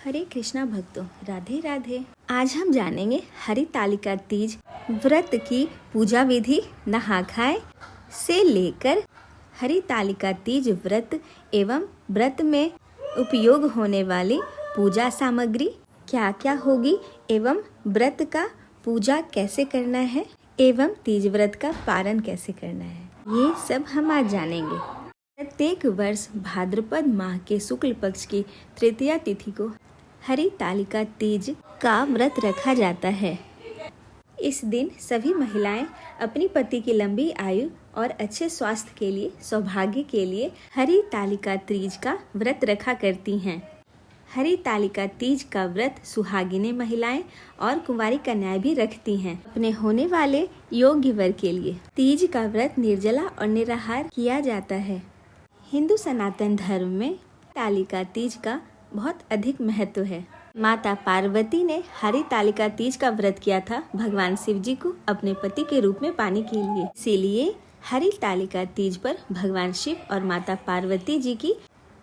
हरे कृष्णा भक्तों, राधे राधे। आज हम जानेंगे हरितालिका तीज व्रत की पूजा विधि, नहा खाए से लेकर हरितालिका तीज व्रत एवं व्रत में उपयोग होने वाली पूजा सामग्री क्या क्या होगी एवं व्रत का पूजा कैसे करना है एवं तीज व्रत का पारण कैसे करना है, ये सब हम आज जानेंगे। प्रत्येक वर्ष भाद्रपद माह के शुक्ल पक्ष की तृतीया तिथि को हरितालिका तीज का व्रत रखा जाता है। इस दिन सभी महिलाएं अपनी पति की लंबी आयु और अच्छे स्वास्थ्य के लिए, सौभाग्य के लिए हरितालिका तीज का व्रत रखा करती हैं। हरितालिका तीज का व्रत सुहागिने महिलाएं और कुंवारी कन्याएं भी रखती हैं अपने होने वाले योग्य वर के लिए। तीज का व्रत निर्जला और निराहार किया जाता है। हिंदू सनातन धर्म में तालिका तीज का बहुत अधिक महत्व है। माता पार्वती ने हरितालिका तीज का व्रत किया था भगवान शिव जी को अपने पति के रूप में पाने के लिए। इसीलिए हरितालिका तीज पर भगवान शिव और माता पार्वती जी की,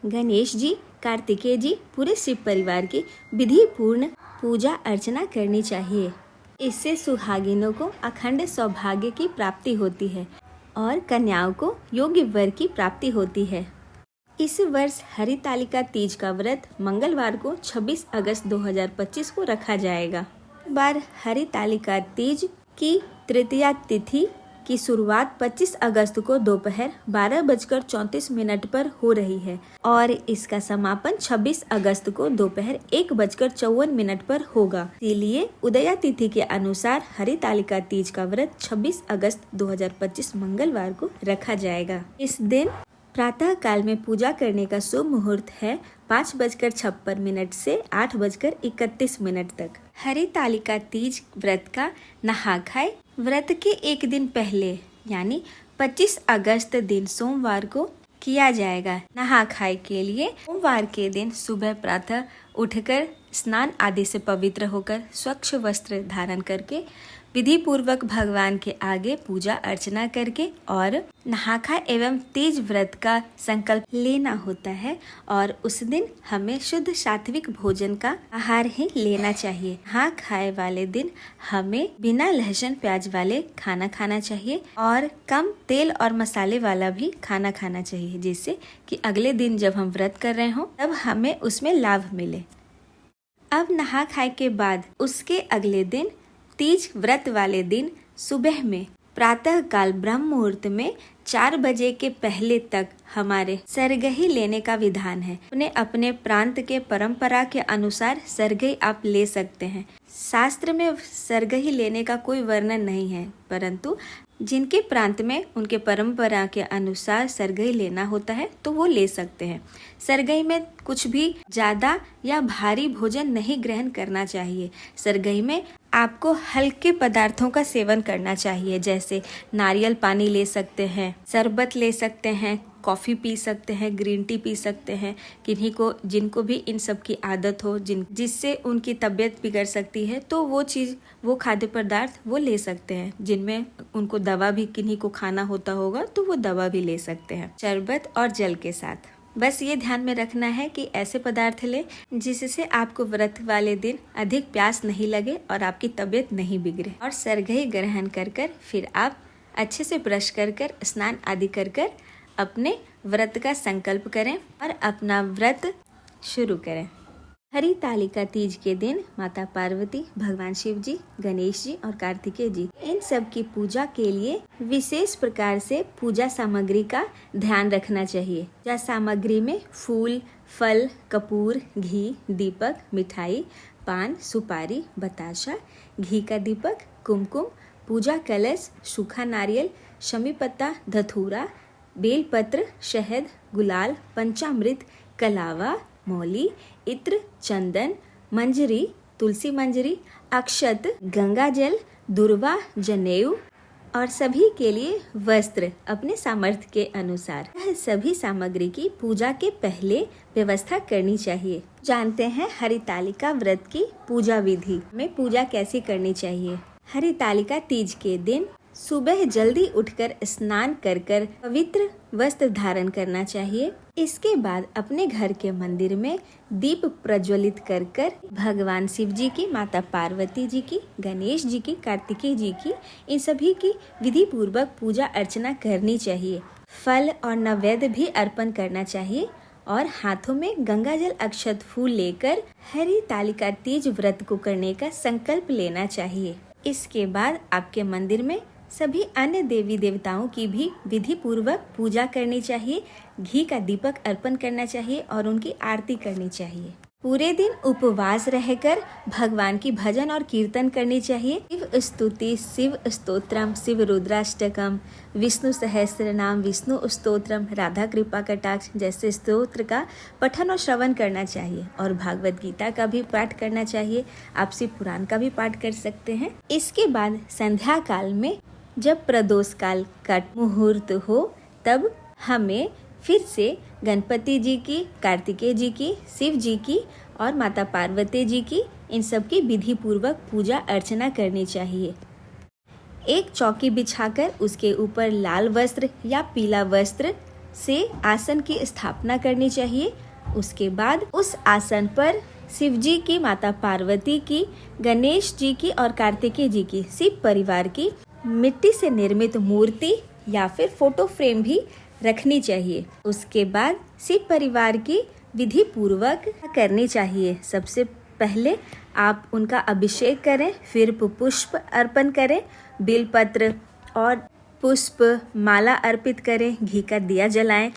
गणेश जी, कार्तिकेय जी, पूरे शिव परिवार की विधि पूर्ण पूजा अर्चना करनी चाहिए। इससे सुहागिनों को अखंड सौभाग्य की प्राप्ति होती है और कन्याओं को योग्य वर की प्राप्ति होती है। इस वर्ष हरितालिका तीज का व्रत मंगलवार को 26 अगस्त 2025 को रखा जाएगा। बार हरितालिका तीज की तृतीया तिथि की शुरुआत 25 अगस्त को दोपहर 12:34 पर हो रही है और इसका समापन 26 अगस्त को दोपहर 1:54 पर होगा। इसीलिए उदया तिथि के अनुसार हरितालिका तीज का व्रत 26 अगस्त 2025 मंगलवार को रखा जाएगा। इस दिन प्रातः काल में पूजा करने का शुभ मुहूर्त है 5:56 से 8:31 तक। हरितालिका तीज व्रत का नहा खाए व्रत के एक दिन पहले यानी 25 अगस्त दिन सोमवार को किया जाएगा। नहा खाए के लिए सोमवार के दिन सुबह प्रातः उठकर स्नान आदि से पवित्र होकर स्वच्छ वस्त्र धारण करके विधि पूर्वक भगवान के आगे पूजा अर्चना करके और नहा खाए एवं तीज व्रत का संकल्प लेना होता है। और उस दिन हमें शुद्ध सात्विक भोजन का आहार ही लेना चाहिए। नहा खाए वाले दिन हमें बिना लहसुन प्याज वाले खाना खाना चाहिए और कम तेल और मसाले वाला भी खाना खाना चाहिए, जिससे कि अगले दिन जब हम व्रत कर रहे हों तब हमें उसमें लाभ मिले। अब नहा खाए के बाद उसके अगले दिन तीज व्रत वाले दिन सुबह में प्रातः काल ब्रह्म मुहूर्त में 4 बजे के पहले तक हमारे सरगही लेने का विधान है। अपने अपने प्रांत के परंपरा के अनुसार सरगही आप ले सकते हैं। शास्त्र में सरगही लेने का कोई वर्णन नहीं है, परंतु जिनके प्रांत में उनके परंपरा के अनुसार सरगही लेना होता है तो वो ले सकते हैं। सरगही में कुछ भी ज्यादा या भारी भोजन नहीं ग्रहण करना चाहिए। सरगही में आपको हल्के पदार्थों का सेवन करना चाहिए, जैसे नारियल पानी ले सकते हैं, शरबत ले सकते हैं, कॉफ़ी पी सकते हैं, ग्रीन टी पी सकते हैं। किन्हीं को जिनको भी इन सब की आदत हो, जिससे उनकी तबीयत बिगड़ सकती है, तो वो खाद्य पदार्थ वो ले सकते हैं। जिनमें उनको दवा भी किन्हीं को खाना होता होगा तो वो दवा भी ले सकते हैं शरबत और जल के साथ। बस ये ध्यान में रखना है कि ऐसे पदार्थ ले जिससे आपको व्रत वाले दिन अधिक प्यास नहीं लगे और आपकी तबीयत नहीं बिगड़े। और सरगही ग्रहण कर फिर आप अच्छे से ब्रश कर स्नान आदि कर अपने व्रत का संकल्प करें और अपना व्रत शुरू करें। हरितालिका तीज के दिन माता पार्वती, भगवान शिव जी, गणेश जी और कार्तिकेय जी, इन सब की पूजा के लिए विशेष प्रकार से पूजा सामग्री का ध्यान रखना चाहिए। पूजा सामग्री में फूल, फल, कपूर, घी, दीपक, मिठाई, पान, सुपारी, बताशा, घी का दीपक, कुमकुम, पूजा कलश, सूखा नारियल, शमी पत्ता, धतूरा, बेलपत्र, शहद, गुलाल, पंचामृत, कलावा, मौली, इत्र, चंदन, मंजरी, तुलसी मंजरी, अक्षत, गंगा जल, दुर्वा, जनेऊ और सभी के लिए वस्त्र अपने सामर्थ्य के अनुसार। यह सभी सामग्री की पूजा के पहले व्यवस्था करनी चाहिए। जानते हैं हरितालिका व्रत की पूजा विधि में पूजा कैसे करनी चाहिए। हरितालिका तीज के दिन सुबह जल्दी उठकर स्नान कर पवित्र वस्त्र धारण करना चाहिए। इसके बाद अपने घर के मंदिर में दीप प्रज्वलित कर भगवान शिव जी की, माता पार्वती जी की, गणेश जी की, कार्तिकेय जी की, इन सभी की विधि पूर्वक पूजा अर्चना करनी चाहिए। फल और नैवेद्य भी अर्पण करना चाहिए और हाथों में गंगा जल अक्षत फूल लेकर हरितालिका तीज व्रत को करने का संकल्प लेना चाहिए। इसके बाद आपके मंदिर में सभी अन्य देवी देवताओं की भी विधि पूर्वक पूजा करनी चाहिए, घी का दीपक अर्पण करना चाहिए और उनकी आरती करनी चाहिए। पूरे दिन उपवास रहकर भगवान की भजन और कीर्तन करनी चाहिए। शिव स्तुति, शिव स्तोत्रम, शिव रुद्राष्टकम, विष्णु सहस्त्रनाम, विष्णु स्तोत्रम, राधा कृपा कटाक्ष जैसे स्तोत्र का पठन और श्रवण करना चाहिए और भागवत गीता का भी पाठ करना चाहिए। आप शिव पुराण का भी पाठ कर सकते हैं। इसके बाद संध्या काल में जब प्रदोष काल का मुहूर्त हो तब हमें फिर से गणपति जी की, कार्तिकेय जी की, शिव जी की और माता पार्वती जी की, इन सब की विधि पूर्वक पूजा अर्चना करनी चाहिए। एक चौकी बिछाकर उसके ऊपर लाल वस्त्र या पीला वस्त्र से आसन की स्थापना करनी चाहिए। उसके बाद उस आसन पर शिव जी की, माता पार्वती की, गणेश जी की और कार्तिकेय जी की, शिव परिवार की मिट्टी से निर्मित मूर्ति या फिर फोटो फ्रेम भी रखनी चाहिए। उसके बाद शिव परिवार की विधि पूर्वक करनी चाहिए। सबसे पहले आप उनका अभिषेक करें, फिर पुष्प अर्पण करें, बेलपत्र और पुष्प माला अर्पित करें, घी का दिया जलाएं,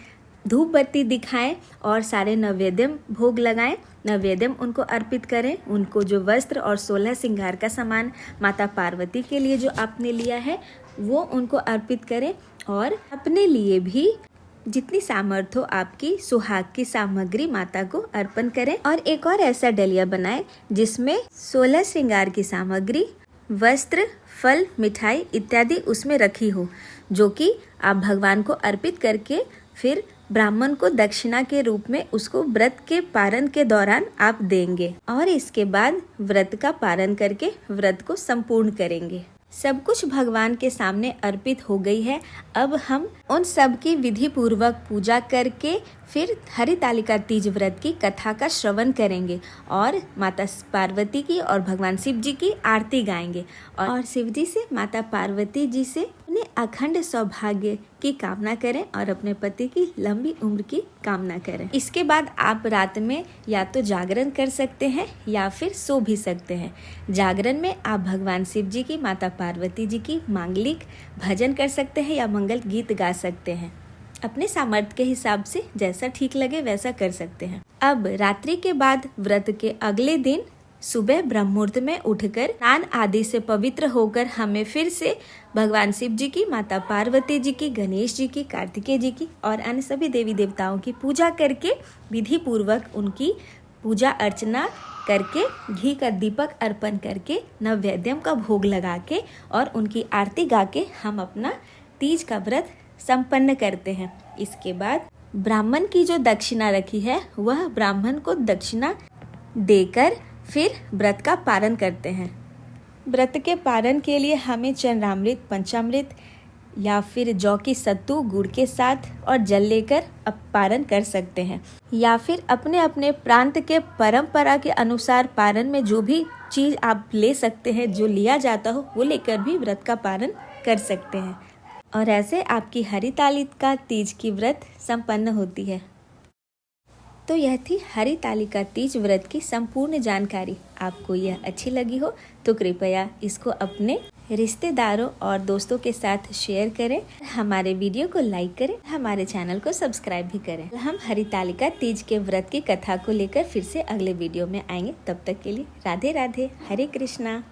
धूप बत्ती दिखाएं और सारे नैवेद्यम भोग लगाएं। नैवेद्यम उनको अर्पित करें। उनको जो वस्त्र और 16 श्रृंगार का सामान माता पार्वती के लिए जो आपने लिया है वो उनको अर्पित करें और अपने लिए भी जितनी सामर्थ्य हो आपकी सुहाग की सामग्री माता को अर्पण करें। और एक और ऐसा डलिया बनाएं जिसमें 16 श्रृंगार की सामग्री, वस्त्र, फल, मिठाई इत्यादि उसमें रखी हो, जो कि आप भगवान को अर्पित करके फिर ब्राह्मण को दक्षिणा के रूप में उसको व्रत के पारण के दौरान आप देंगे और इसके बाद व्रत का पारण करके व्रत को संपूर्ण करेंगे। सब कुछ भगवान के सामने अर्पित हो गई है। अब हम उन सब की विधि पूर्वक पूजा करके फिर हरितालिका तीज व्रत की कथा का श्रवण करेंगे और माता पार्वती की और भगवान शिव जी की आरती गाएंगे और शिव जी से, माता पार्वती जी से अपने अखंड सौभाग्य की कामना करें और अपने पति की लंबी उम्र की कामना करें। इसके बाद आप रात में या तो जागरण कर सकते हैं या फिर सो भी सकते हैं। जागरण में आप भगवान शिव जी की, माता पार्वती जी की मांगलिक भजन कर सकते हैं या मंगल गीत गा सकते हैं। अपने सामर्थ्य के हिसाब से जैसा ठीक लगे वैसा कर सकते हैं। अब रात्रि के बाद व्रत के अगले दिन सुबह ब्रह्म मुहूर्त में उठकर स्नान आदि से पवित्र होकर हमें फिर से भगवान शिव जी की, माता पार्वती जी की, गणेश जी की, कार्तिकेय जी की और अन्य सभी देवी देवताओं की पूजा करके विधि पूर्वक उनकी पूजा अर्चना करके घी का दीपक अर्पण करके नैवेद्यम का भोग लगा के और उनकी आरती गा के हम अपना तीज का व्रत संपन्न करते हैं। इसके बाद ब्राह्मण की जो दक्षिणा रखी है वह ब्राह्मण को दक्षिणा देकर फिर व्रत का पारण करते हैं। व्रत के पारण के लिए हमें चरणामृत, पंचामृत या फिर जौ की सत्तू गुड़ के साथ और जल लेकर पारण कर सकते हैं या फिर अपने अपने प्रांत के परंपरा के अनुसार पारण में जो भी चीज़ आप ले सकते हैं, जो लिया जाता हो वो लेकर भी व्रत का पारण कर सकते हैं। और ऐसे आपकी हरितालिका तीज की व्रत संपन्न होती है। तो यह थी हरितालिका तीज व्रत की संपूर्ण जानकारी। आपको यह अच्छी लगी हो तो कृपया इसको अपने रिश्तेदारों और दोस्तों के साथ शेयर करें, हमारे वीडियो को लाइक करें, हमारे चैनल को सब्सक्राइब भी करें। हम हरितालिका तीज के व्रत की कथा को लेकर फिर से अगले वीडियो में आएंगे। तब तक के लिए राधे राधे, हरे कृष्णा।